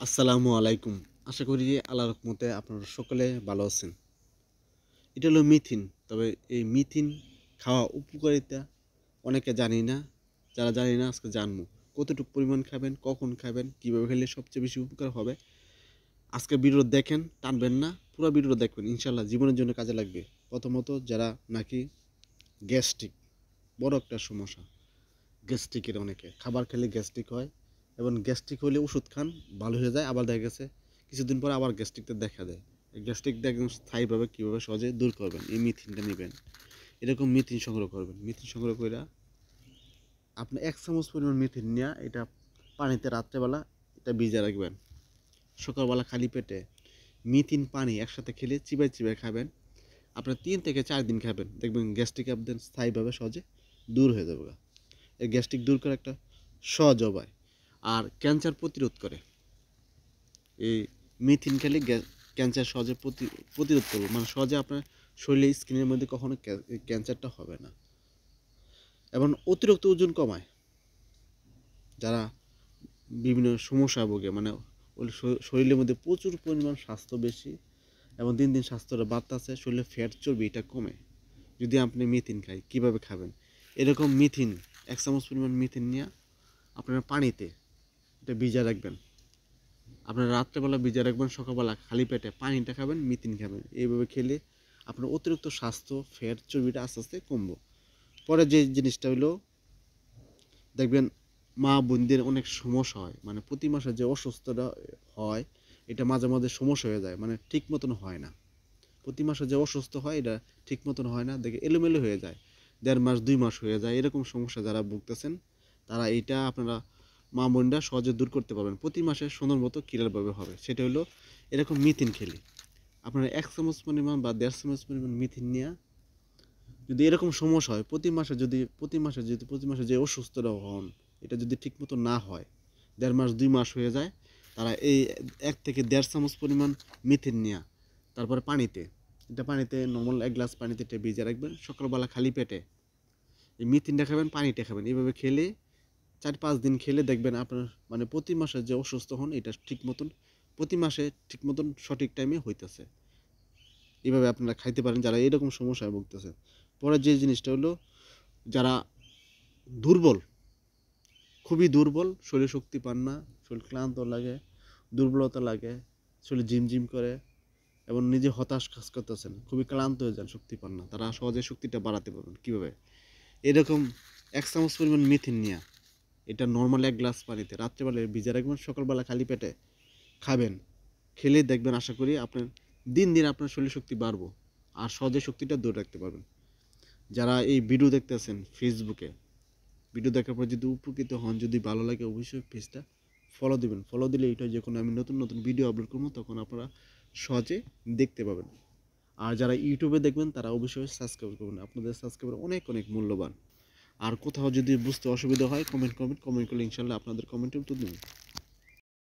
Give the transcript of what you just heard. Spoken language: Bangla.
আসসালামু আলাইকুম। আশা করি যে আল্লাহর রহমতে আপনারা সকলে ভালো আছেন। এটা হলো মিথিন। তবে এই মিথিন খাওয়া উপকারিতা অনেকে জানি না। যারা জানি না আজকে জানবো। কতটুকু পরিমাণ খাবেন, কখন খাবেন, কিভাবে খেলে সবচেয়ে বেশি উপকার হবে। আজকে ভিডিও দেখেন, টানবেন না। পুরো ভিডিও দেখবেন। ইনশাআল্লাহ জীবনের জন্য কাজে লাগবে। প্রথমত যারা নাকি গ্যাস্ট্রিক বড় একটা সমস্যা। গ্যাস্ট্রিকের অনেকে খাবার খেলে গ্যাস্ট্রিক হয় এবং গ্যাস্ট্রিক হলে ওষুধ খান ভালো হয়ে যায়, আবার দেখা গেছে কিছুদিন পরে আবার গ্যাস্ট্রিকটা দেখা দেয়। এই গ্যাস্ট্রিকটা একদম স্থায়ীভাবে কীভাবে সহজে দূর করবেন, এই মিথিনটা নেবেন। এরকম মিথিন সংগ্রহ করবেন। মিথিন সংগ্রহ করে আপনি 1 চামচ পরিমাণ মিথিন নিয়ে এটা পানিতে রাত্রেবেলা এটা ভিজে রাখবেন। সকালবেলা খালি পেটে মিথিন পানি একসাথে খেলে চিবাই চিবাই খাবেন। আপনার 3 থেকে 4 দিন খাবেন, দেখবেন গ্যাস্ট্রিক আপনার স্থায়ীভাবে সহজে দূর হয়ে যাবে। এই গ্যাস্ট্রিক দূর করা একটা সহজ উপায়। আর ক্যান্সার প্রতিরোধ করে এই মিথিন খেলে ক্যান্সার সহজে প্রতিরোধ করবে, মানে সহজে আপনার শরীরে স্কিনের মধ্যে কখনো ক্যান্সারটা হবে না। এবং অতিরিক্ত ওজন কমায়, যারা বিভিন্ন সমস্যায় ভোগে, মানে ওই শরীরের মধ্যে প্রচুর পরিমাণ স্বাস্থ্য বেশি এবং দিন দিন স্বাস্থ্যটা বাড়তেছে, শরীরে ফ্যাট চর্বি এটা কমে যদি আপনি মিথিন খাই। কীভাবে খাবেন? এরকম মিথিন 1 চামচ পরিমাণ মিথিন নিয়ে আপনারা পানিতে এটা ভিজা রাখবেন। আপনার রাত্রেবেলা ভিজা রাখবেন, সকালবেলা খালি পেটে পানিটা খাবেন, মিথিন খাবেন। এইভাবে খেলে আপনার অতিরিক্ত স্বাস্থ্য ফ্যাট চর্বিটা আস্তে আস্তে কমবো। পরে যে জিনিসটা হলো, দেখবেন মা বোনদের অনেক সমস্যা হয়, মানে প্রতি মাসে যে অসুস্থতা হয় এটা মাঝে মাঝে সমস্যা হয়ে যায়, মানে ঠিক মতন হয় না। প্রতি মাসে যে অসুস্থ হয় এটা ঠিক মতন হয় না, দেখে এলোমেলো হয়ে যায়, 1.5 মাস 2 মাস হয়ে যায়। এরকম সমস্যা যারা ভুগতেছেন তারা এইটা আপনারা মা বোনরা সহজে দূর করতে পারবেন। প্রতি মাসে সুন্দর মতো ক্লিয়ারভাবে হবে। সেটা হলো এরকম মিথিন খেলে আপনারা 1 চামচ পরিমাণ বা 1.5 চামচ পরিমাণ মিথিন নিয়ে, যদি এরকম সমস্যা হয় প্রতি মাসে যে অসুস্থটা হন এটা যদি ঠিক মতো না হয়, 1.5 মাস 2 মাস হয়ে যায়, তারা এই 1 থেকে 1.5 চামচ পরিমাণ মিথিন নিয়ে তারপরে পানিতে নর্মাল 1 গ্লাস পানিতে ভিজে রাখবেন, সকালবেলা খালি পেটে এই মিথিনটা খাবেন, পানিটা খাবেন। এইভাবে খেলে 4-5 দিন খেলে দেখবেন আপনার মানে প্রতি মাসে যে অসুস্থ হন এটা ঠিক মতন প্রতি মাসে ঠিক মতন সঠিক টাইমে হইতেছে। এইভাবে আপনারা খাইতে পারেন যারা এরকম সমস্যায় ভুগতেছে। পরে যে জিনিসটা হলো, যারা দুর্বল, খুবই দুর্বল, শরীরে শক্তি পান না, শরীর ক্লান্ত লাগে, দুর্বলতা লাগে, শরীর ঝিমঝিম করে এবং নিজে হতাশ কাজ করতেছেন, খুবই ক্লান্ত হয়ে যান, শক্তি পান না, তারা সহজে শক্তিটা বাড়াতে পারবেন। কীভাবে? এরকম 1 চামচ পরিমাণ মিথিন নিয়ে এটা নর্মাল 1 গ্লাস পানিতে রাত্রেবেলায় ভিজে রাখবেন, সকালবেলা খালি পেটে খাবেন। খেলে দেখবেন আশা করি আপনার দিন দিন আপনার শরীর শক্তি বাড়বো আর সহজে শক্তিটা ধরে রাখতে পারবেন। যারা এই ভিডিও দেখতেছেন ফেসবুকে, ভিডিও দেখার পর যদি উপকৃত হন, যদি ভালো লাগে অবশ্যই পেজটা ফলো দিবেন। ফলো দিলে এটা যখন আমি নতুন নতুন ভিডিও আপলোড করবো তখন আপনারা সহজে দেখতে পাবেন। আর যারা ইউটিউবে দেখবেন তারা অবশ্যই সাবস্ক্রাইব করবেন, আপনাদের সাবস্ক্রাইবার অনেক অনেক মূল্যবান। আর কোথাও যদি বুঝতে অসুবিধা হয় কমেন্ট করবেন, কমেন্ট করলে ইনশাল্লাহ আপনাদের কমেন্টের উত্তর দেবেন।